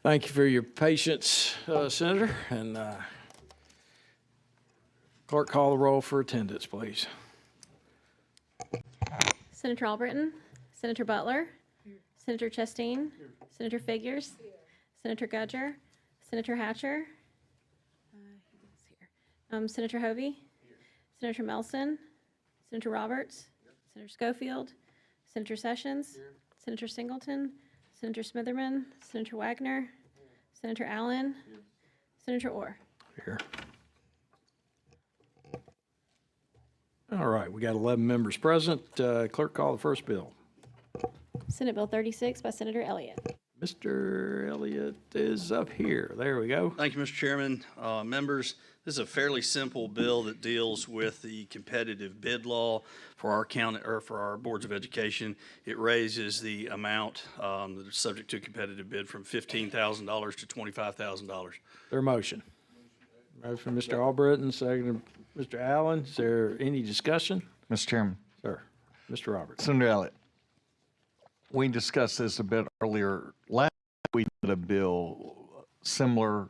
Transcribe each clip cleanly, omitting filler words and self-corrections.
Thank you for your patience, Senator. And clerk, call the roll for attendance, please. Senator Albritton, Senator Butler, Senator Chastain, Senator Figures, Senator Gudger, Senator Hatcher, Senator Hovey, Senator Melson, Senator Roberts, Senator Schofield, Senator Sessions, Senator Singleton, Senator Smitherman, Senator Waggoner, Senator Allen, Senator Orr. Here. All right, we got 11 members present. Clerk, call the first bill. Senate Bill 36 by Senator Elliott. Mr. Elliott is up here. There we go. Thank you, Mr. Chairman. Members, this is a fairly simple bill that deals with the competitive bid law for our county or for our boards of education. It raises the amount that is subject to competitive bid from $15,000 to $25,000. Their motion. Motion from Mr. Albritton, second Mr. Allen. Is there any discussion? Mr. Chairman. Sir. Mr. Roberts. Senator Elliott, we discussed this a bit earlier. Last week we did a bill similar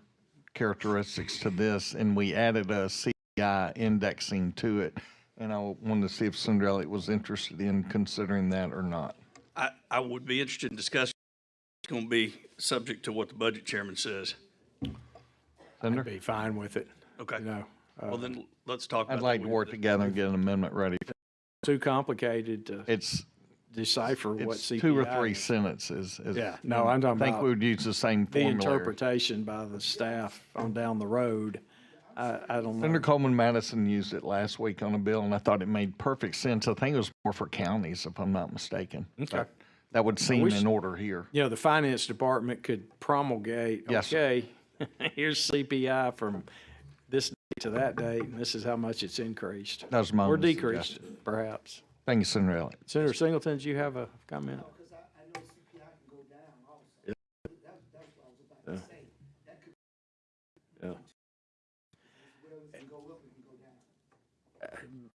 characteristics to this, and we added a CPI indexing to it. And I wanted to see if Senator Elliott was interested in considering that or not. I would be interested in discussing. It's going to be subject to what the budget chairman says. Senator? I'd be fine with it. Okay. You know, Well, then let's talk about I'd like to work together and get an amendment ready. too complicated to It's decipher what CPI 2 or 3 is. sentences. Yeah, no, I'm talking I think about we would use the same the formula. interpretation by the staff on down the road. I don't know. Senator Coleman Madison used it last week on a bill, and I thought it made perfect sense. I think it was more for counties, if I'm not mistaken. Okay. But that would seem in order here. You know, the finance department could promulgate, Yes, okay, here's CPI from this date to that date, and this is how much it's increased. That was my Or only decreased, suggestion. perhaps. Thank you, Senator Elliott. Senator Singleton, do you have a comment? Because I know CPI can go down also. That's what I was about to say. That could, Yeah. whatever can go up, it can go down.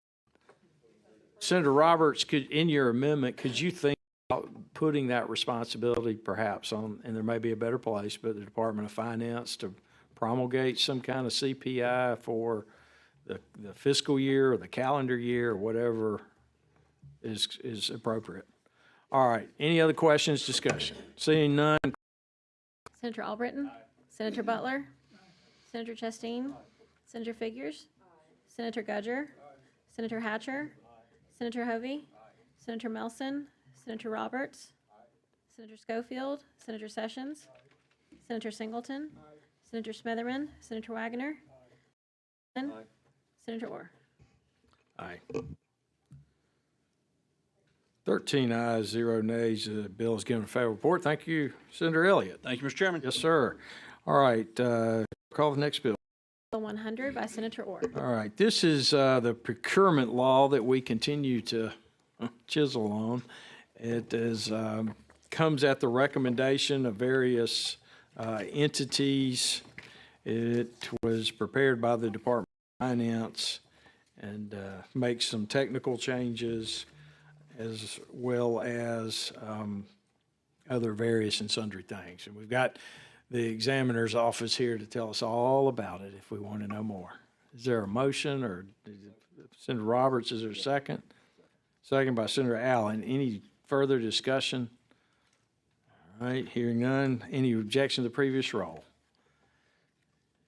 Senator Roberts, in your amendment, could you think about putting that responsibility perhaps on, and there may be a better place, but the Department of Finance to promulgate some kind of CPI for the fiscal year or the calendar year or whatever is appropriate. All right, any other questions, discussion? Seeing none, Senator Albritton, Senator Butler, Senator Chastain, Senator Figures, Senator Gudger, Senator Hatcher, Senator Hovey, Senator Melson, Senator Roberts, Senator Schofield, Senator Sessions, Senator Singleton, Senator Smitherman, Senator Waggoner, Senator Orr. aye. 13 ayes, 0 nays. The bill is given a favorable report. Thank you, Senator Elliott. Thank you, Mr. Chairman. Yes, sir. All right, call the next bill. Bill 100 by Senator Orr. All right, this is the procurement law that we continue to chisel on. It is, comes at the recommendation of various entities. It was prepared by the Department of Finance and makes some technical changes as well as other various and sundry things. And we've got the examiner's office here to tell us all about it if we want to know more. Is there a motion, or Senator Roberts, is there a second? Second by Senator Allen. Any further discussion? All right, hearing none. Any objection to the previous roll?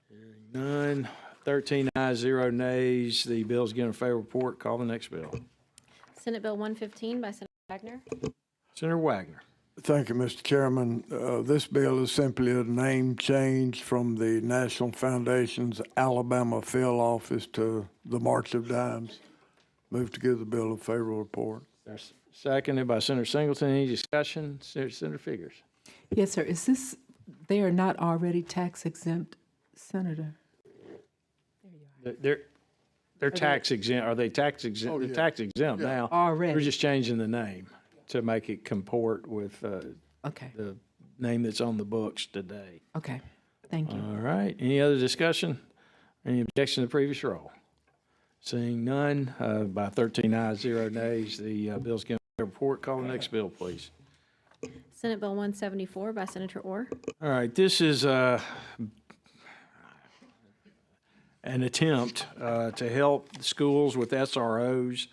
Hearing none. 13 ayes, 0 nays. The bill is given a favorable report. Call the next bill. Senate Bill 115 by Senator Waggoner. Senator Waggoner. Thank you, Mr. Chairman. This bill is simply a name change from the National Foundation's Alabama Field Office to the March of Dimes. Move to give the bill a favorable report. There's seconded by Senator Singleton. Any discussion? Senator Figures. Yes, sir. Is this, they are not already tax exempt, Senator? They're tax exempt. Are they tax exempt? They're tax exempt now. Already. We're just changing the name to make it comport with Okay, the name that's on the books today. okay. Thank you. All right. Any other discussion? Any objection to the previous roll? Seeing none, by 13 ayes, 0 nays, the bill's given a report. Call the next bill, please. Senate Bill 174 by Senator Orr. All right, this is an attempt to help schools with SROs.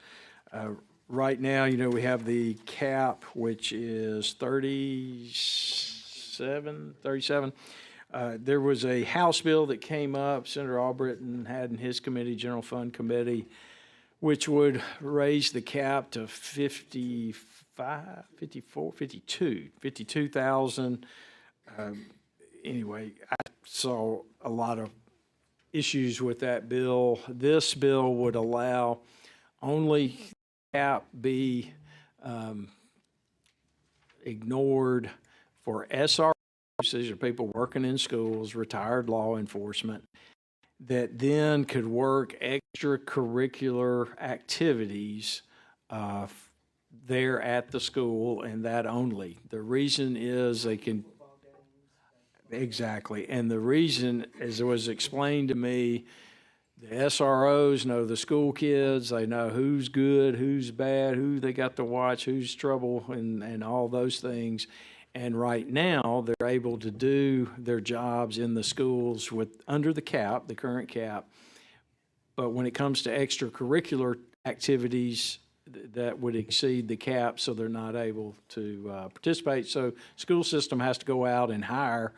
Right now, we have the cap, which is 37. There was a House bill that came up, Senator Albritton had in his committee, General Fund Committee, which would raise the cap to 52,000. Anyway, I saw a lot of issues with that bill. This bill would allow only cap be ignored for SROs. These are people working in schools, retired law enforcement, that then could work extracurricular activities there at the school, and that only. The reason is they can, exactly, and the reason, as it was explained to me, the SROs know the school kids, they know who's good, who's bad, who they got to watch, who's trouble, and all those things. And right now, they're able to do their jobs in the schools under the cap, the current cap. But when it comes to extracurricular activities, that would exceed the cap, so they're not able to participate. So school system has to go out and hire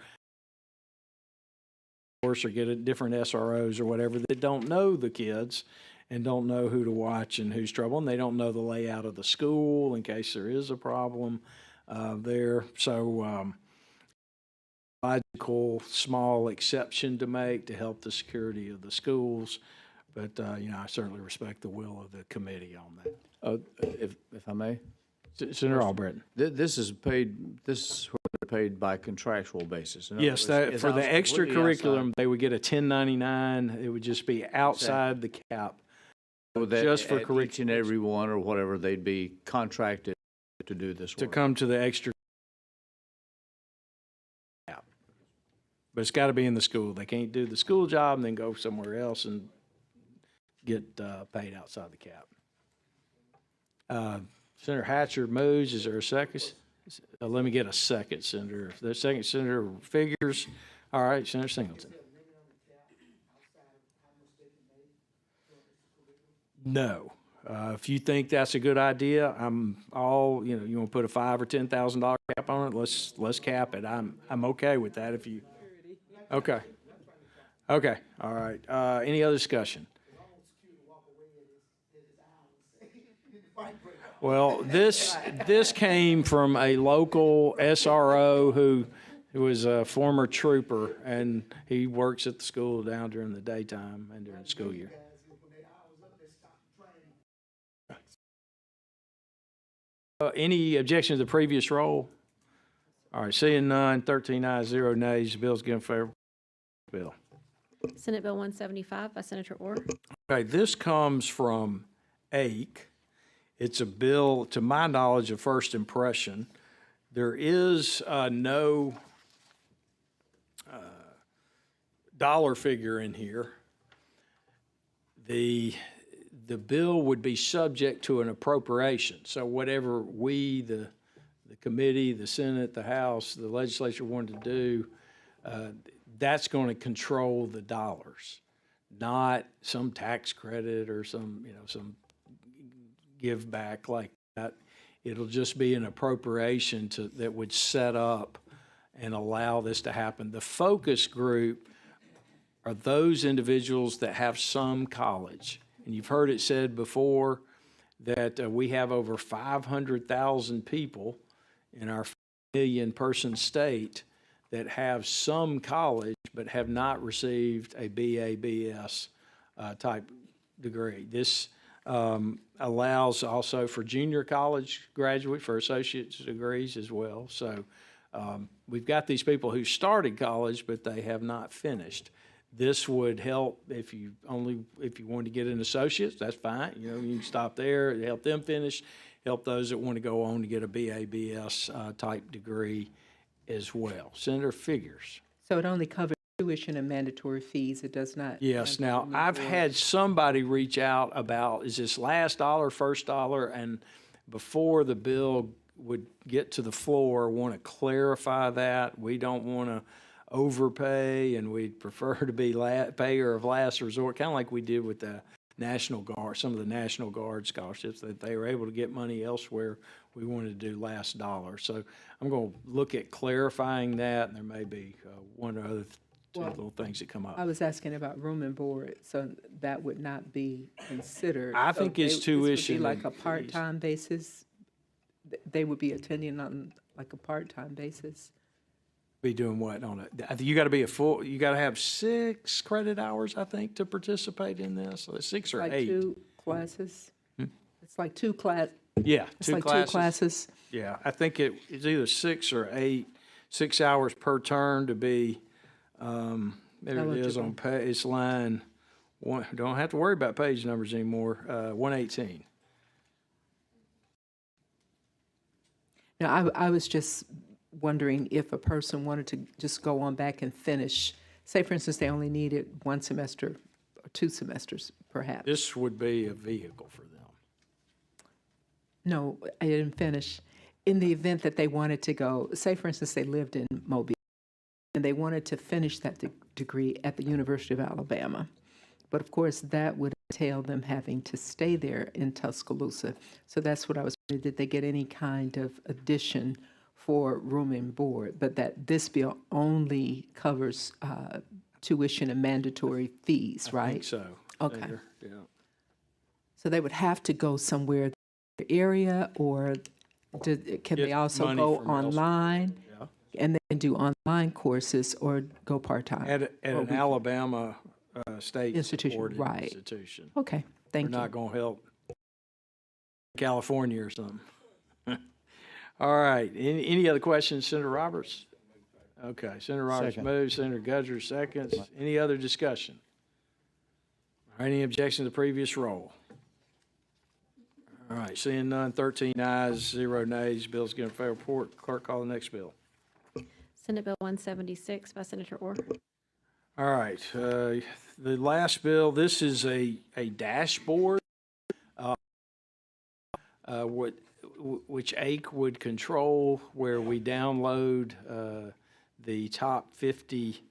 or get a different SROs or whatever that don't know the kids and don't know who to watch and who's trouble, and they don't know the layout of the school in case there is a problem there. So logical small exception to make to help the security of the schools. But, I certainly respect the will of the committee on that. If I may, Senator Albritton. this is paid by contractual basis. In other Yes, words, for the it's completely extracurriculum, outside. they would get a 1099. It would just be outside the cap. So that just for at each and every one or whatever, they'd be contracted to do this To work. come to the extra cap. But it's got to be in the school. They can't do the school job and then go somewhere else and get paid outside the cap. Senator Hatcher moves. Is there a second? Let me get a second, Senator. If there's a second, Senator Figures. All right, Senator Singleton. No. If you think that's a good idea, I'm all, you want to put a $5,000 or $10,000 cap on it, let's cap it. I'm okay with that if you. Okay. Okay. All right. Any other discussion? Well, this came from a local SRO who was a former trooper, and he works at the school down during the daytime and during the school year. Any objection to the previous roll? All right, seeing none, 13 ayes, 0 nays, the bill's given favorable. Bill. Senate Bill 175 by Senator Orr. Okay, this comes from AIC. It's a bill, to my knowledge, of first impression. There is no dollar figure in here. The bill would be subject to an appropriation. So whatever we, the committee, the Senate, the House, the legislature wanted to do, that's going to control the dollars, not some tax credit or some give back like that. It'll just be an appropriation that would set up and allow this to happen. The focus group are those individuals that have some college. And you've heard it said before that we have over 500,000 people in our 5 million person state that have some college but have not received a BA, BS type degree. This allows also for junior college graduate for associate's degrees as well. So we've got these people who started college but they have not finished. This would help if you wanted to get an associate's, that's fine. You can stop there, help them finish, help those that want to go on to get a BA, BS type degree as well. Senator Figures. So it only covers tuition and mandatory fees. It does not. Yes. Now, I've had somebody reach out about, is this last dollar, first dollar? And before the bill would get to the floor want to clarify that. We don't want to overpay, and we'd prefer to be payer of last resort, kind of like we did with the National Guard, some of the National Guard scholarships, that they were able to get money elsewhere. We wanted to do last dollar. So I'm going to look at clarifying that, and there may be one or other two little things that come up. I was asking about room and board, so that would not be considered. I So think it's this would be tuition like a and fees. part-time basis? They would be attending on like a part-time basis? Be doing what on it? I think you got to be you got to have 6 credit hours, I think, to participate in this. So it's 6 or Like 8. 2 classes? It's like 2 class, Yeah, it's 2 like 2 classes. classes? Yeah, I think it's either 6 or 8, 6 hours per turn to be, there it is on it's line 1, don't have to worry about page numbers anymore, 118. Now, I was just wondering if a person wanted to just go on back and finish, say, for instance, they only needed 1 semester or 2 semesters, perhaps. This would be a vehicle for them. No, I didn't finish. In the event that they wanted to go, say, for instance, they lived in Mobile, and they wanted to finish that degree at the University of Alabama. But of course, that would entail them having to stay there in Tuscaloosa. So that's what I was wondering, did they get any kind of addition for room and board? But that this bill only covers tuition and mandatory fees, right? I think so. Okay. Senator. Yeah. So they would have to go somewhere area, or can they Get also money go from elsewhere. online? Yeah. And then do online courses or go part-time? At an Alabama state Institution, supported right. institution. Okay, We're thank you. not going to help California or something. All right. Any other questions, Senator Roberts? Okay, Senator Roberts moves, Senator Gudger seconds. Any other discussion? Or any objection to the previous roll? All right, seeing none, 13 ayes, 0 nays. Bill's given a fair report. Clerk, call the next bill. Senate Bill 176 by Senator Orr. All right, the last bill, this is a dashboard, which AIC would control, where we download the top 50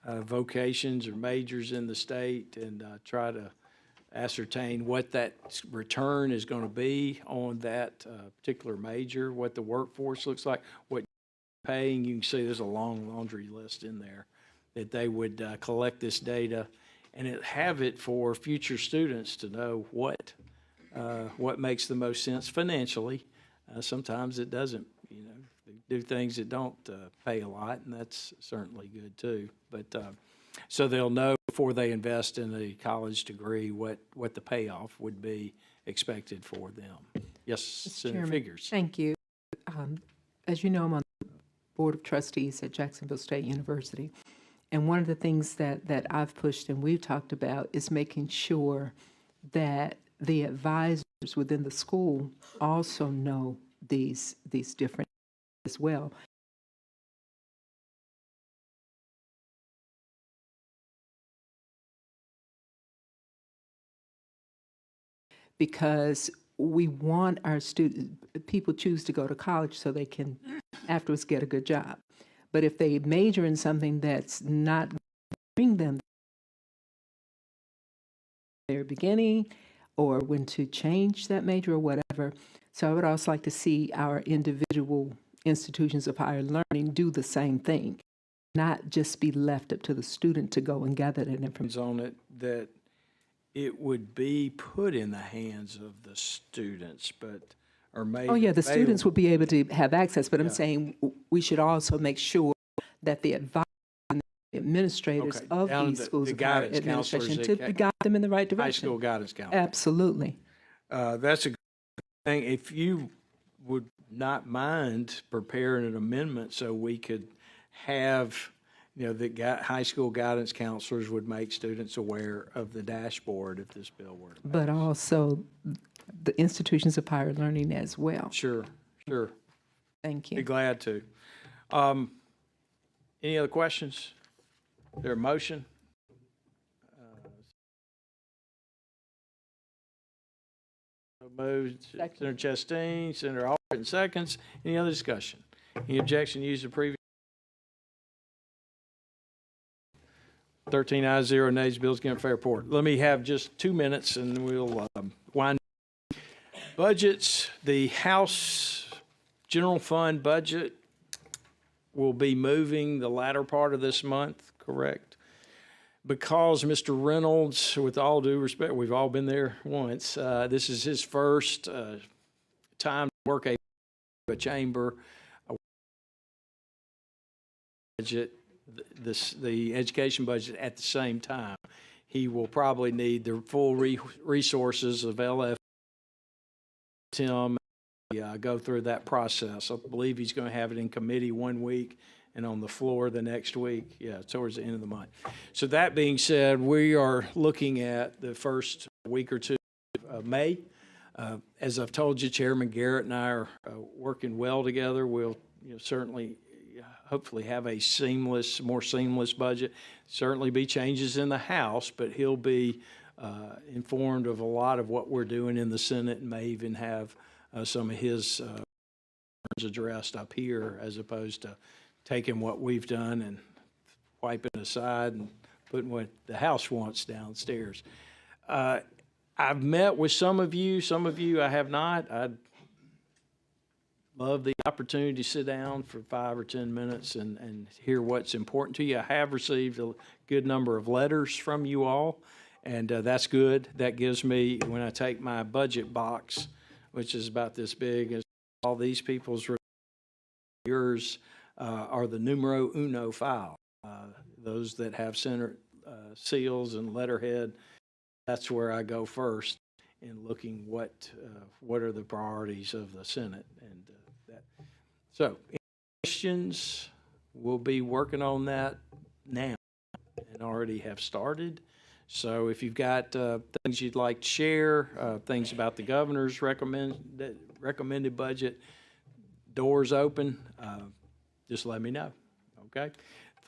vocations or majors in the state and try to ascertain what that return is going to be on that particular major, what the workforce looks like, what you're paying. You can see there's a long laundry list in there that they would collect this data and have it for future students to know what makes the most sense financially. Sometimes it doesn't, they do things that don't pay a lot, and that's certainly good too. But so they'll know before they invest in a college degree what the payoff would be expected for them. Yes, Senator Chairman, Figures. thank you. As you know, I'm on the Board of Trustees at Jacksonville State University. And one of the things that I've pushed and we've talked about is making sure that the advisors within the school also know these different as well. Because we want our people choose to go to college so they can afterwards get a good job. But if they major in something that's not bring them their beginning, or when to change that major or whatever. So I would also like to see our individual institutions of higher learning do the same thing, not just be left up to the student to go and gather that information. On it that it would be put in the hands of the students, but or made. Oh, yeah, the students available. would be able to have access, but I'm saying we should also make sure that the advisors and the administrators Okay, of down these the schools of higher guidance counselors administration that to guide them in the right High direction. school guidance counselor. Absolutely. That's a good thing. If you would not mind preparing an amendment so we could have, the high school guidance counselors would make students aware of the dashboard if this bill were to pass. But also the institutions of higher learning as well. Sure. Thank Be you. glad to. Any other questions? Is there a motion? Moved, Second. Senator Chastain, Senator Albright, seconds. Any other discussion? Any objection to use the previous? 13 ayes, 0 nays, bills given fair report. Let me have just 2 minutes and we'll wind budgets. The House General Fund budget will be moving the latter part of this month, correct? Because Mr. Reynolds, with all due respect, we've all been there once, this is his first time to work a chamber budget, the education budget at the same time. He will probably need the full resources of LF Tim go through that process. I believe he's going to have it in committee 1 week and on the floor the next week, towards the end of the month. So that being said, we are looking at the first week or two of May. As I've told you, Chairman Garrett and I are working well together. We'll certainly, hopefully have a more seamless budget. Certainly be changes in the House, but he'll be informed of a lot of what we're doing in the Senate and may even have some of his addressed up here as opposed to taking what we've done and wiping it aside and putting what the House wants downstairs. I've met with some of you I have not. I'd love the opportunity to sit down for 5 or 10 minutes and hear what's important to you. I have received a good number of letters from you all, and that's good. That gives me, when I take my budget box, which is about this big, as all these people's, yours are the numero uno file. Those that have center seals and letterhead, that's where I go first in looking what are the priorities of the Senate and that. So, any questions? We'll be working on that now and already have started. So if you've got things you'd like to share, things about the governor's recommended budget, doors open, just let me know, okay?